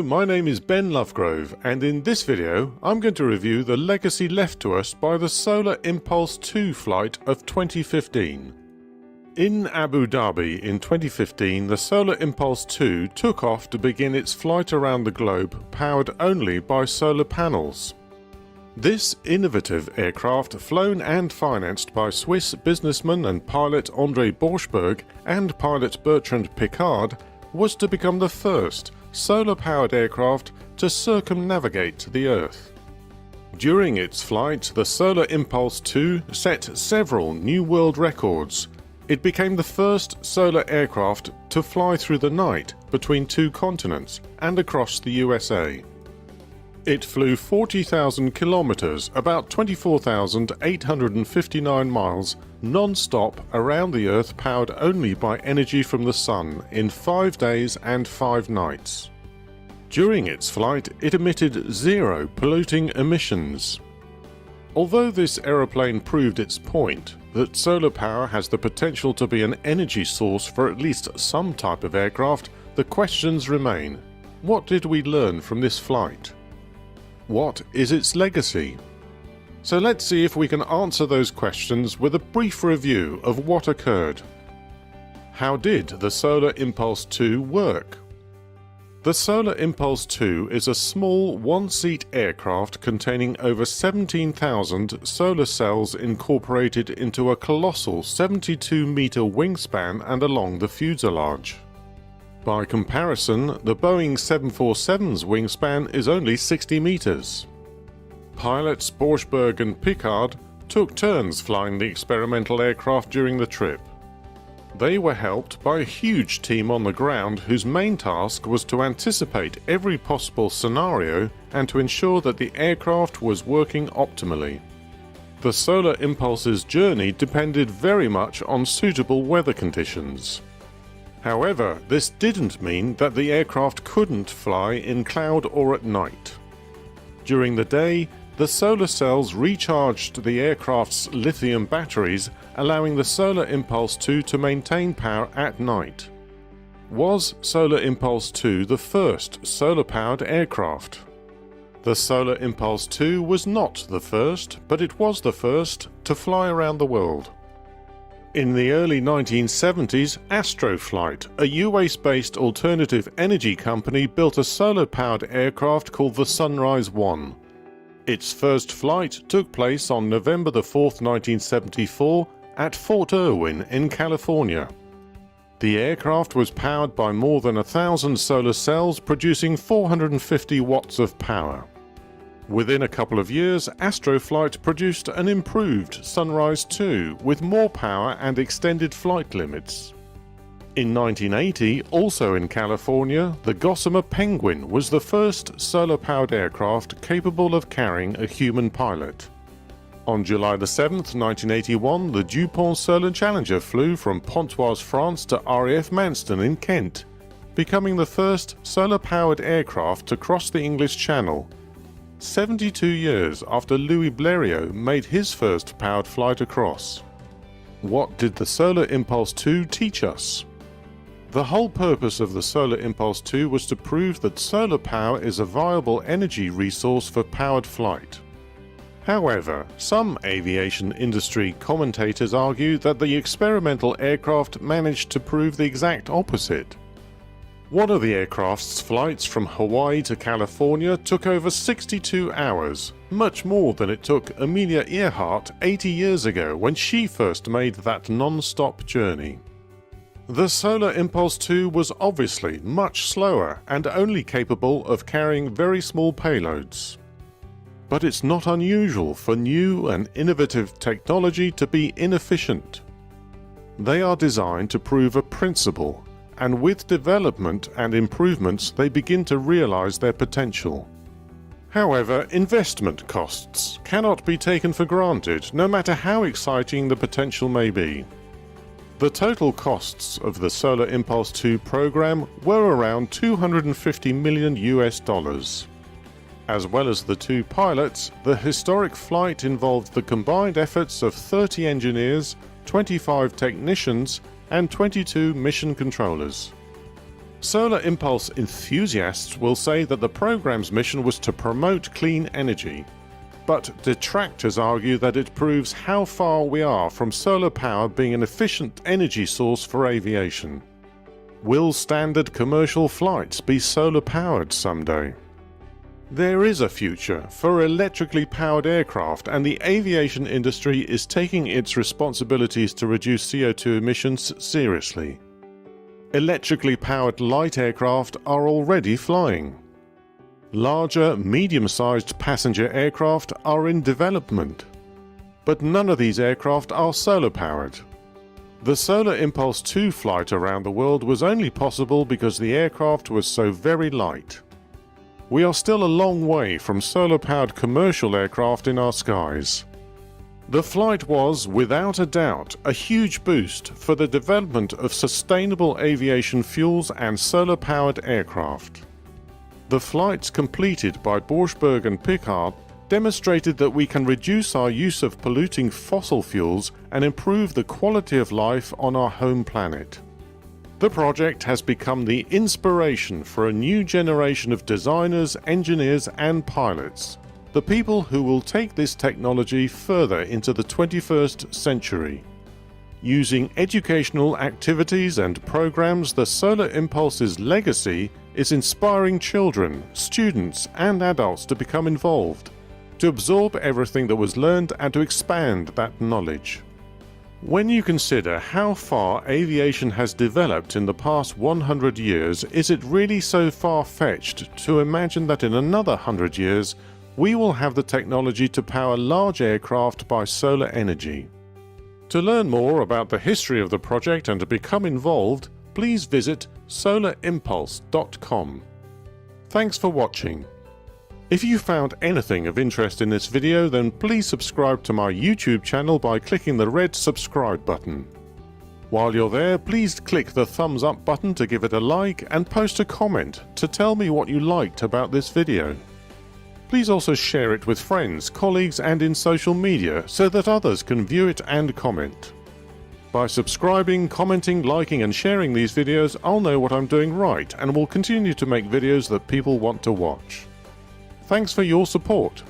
Hello, my name is Ben Lovegrove, and in this video I'm going to review the legacy left to us by the Solar Impulse 2 flight of 2015. In Abu Dhabi in 2015, the Solar Impulse 2 took off to begin its flight around the globe powered only by solar panels. This innovative aircraft, flown and financed by Swiss businessman and pilot André Borschberg and pilot Bertrand Piccard, was to become the first solar-powered aircraft to circumnavigate the Earth. During its flight, the Solar Impulse 2 set several new world records. It became the first solar aircraft to fly through the night between two continents and across the USA. It flew 40,000 kilometers, about 24,859 miles, non-stop around the Earth, powered only by energy from the Sun, in 5 days and 5 nights. During its flight, it emitted 0 polluting emissions. Although this aeroplane proved its point, that solar power has the potential to be an energy source for at least some type of aircraft, the questions remain. What did we learn from this flight? What is its legacy? So let's see if we can answer those questions with a brief review of what occurred. How did the Solar Impulse 2 work? The Solar Impulse 2 is a small one-seat aircraft containing over 17,000 solar cells incorporated into a colossal 72-meter wingspan and along the fuselage. By comparison, the Boeing 747's wingspan is only 60 meters. Pilots Borschberg and Piccard took turns flying the experimental aircraft during the trip. They were helped by a huge team on the ground whose main task was to anticipate every possible scenario and to ensure that the aircraft was working optimally. The Solar Impulse's journey depended very much on suitable weather conditions. However, this didn't mean that the aircraft couldn't fly in cloud or at night. During the day, the solar cells recharged the aircraft's lithium batteries, allowing the Solar Impulse 2 to maintain power at night. Was Solar Impulse 2 the first solar-powered aircraft? The Solar Impulse 2 was not the first, but it was the first to fly around the world. In the early 1970s, Astroflight, a US-based alternative energy company, built a solar-powered aircraft called the Sunrise 1. Its first flight took place on November 4, 1974, at Fort Irwin in California. The aircraft was powered by more than 1,000 solar cells, producing 450 watts of power. Within a couple of years, Astroflight produced an improved Sunrise 2 with more power and extended flight limits. In 1980, also in California, the Gossamer Penguin was the first solar-powered aircraft capable of carrying a human pilot. On July 7, 1981, the DuPont Solar Challenger flew from Pontoise, France to RAF Manston in Kent, becoming the first solar-powered aircraft to cross the English Channel, 72 years after Louis Blériot made his first powered flight across. What did the Solar Impulse 2 teach us? The whole purpose of the Solar Impulse 2 was to prove that solar power is a viable energy resource for powered flight. However, some aviation industry commentators argue that the experimental aircraft managed to prove the exact opposite. One of the aircraft's flights from Hawaii to California took over 62 hours, much more than it took Amelia Earhart 80 years ago when she first made that non-stop journey. The Solar Impulse 2 was obviously much slower and only capable of carrying very small payloads. But it's not unusual for new and innovative technology to be inefficient. They are designed to prove a principle, and with development and improvements they begin to realize their potential. However, investment costs cannot be taken for granted, no matter how exciting the potential may be. The total costs of the Solar Impulse 2 program were around $250 million. As well as the 2 pilots, the historic flight involved the combined efforts of 30 engineers, 25 technicians, and 22 mission controllers. Solar impulse enthusiasts will say that the program's mission was to promote clean energy, but detractors argue that it proves how far we are from solar power being an efficient energy source for aviation. Will standard commercial flights be solar powered someday? There is a future for electrically powered aircraft, and the aviation industry is taking its responsibilities to reduce CO2 emissions seriously. Electrically powered light aircraft are already flying. Larger, medium-sized passenger aircraft are in development. But none of these aircraft are solar-powered. The Solar Impulse 2 flight around the world was only possible because the aircraft was so very light. We are still a long way from solar-powered commercial aircraft in our skies. The flight was, without a doubt, a huge boost for the development of sustainable aviation fuels and solar-powered aircraft. The flights completed by Borschberg and Piccard demonstrated that we can reduce our use of polluting fossil fuels and improve the quality of life on our home planet. The project has become the inspiration for a new generation of designers, engineers and pilots, the people who will take this technology further into the 21st century. Using educational activities and programs, the Solar Impulse's legacy is inspiring children, students and adults to become involved, to absorb everything that was learned and to expand that knowledge. When you consider how far aviation has developed in the past 100 years, is it really so far-fetched to imagine that in another 100 years we will have the technology to power large aircraft by solar energy? To learn more about the history of the project and to become involved, please visit solarimpulse.com. Thanks for watching. If you found anything of interest in this video, then please subscribe to my YouTube channel by clicking the red subscribe button. While you're there, please click the thumbs up button to give it a like and post a comment to tell me what you liked about this video. Please also share it with friends, colleagues and in social media so that others can view it and comment. By subscribing, commenting, liking and sharing these videos, I'll know what I'm doing right and will continue to make videos that people want to watch. Thanks for your support.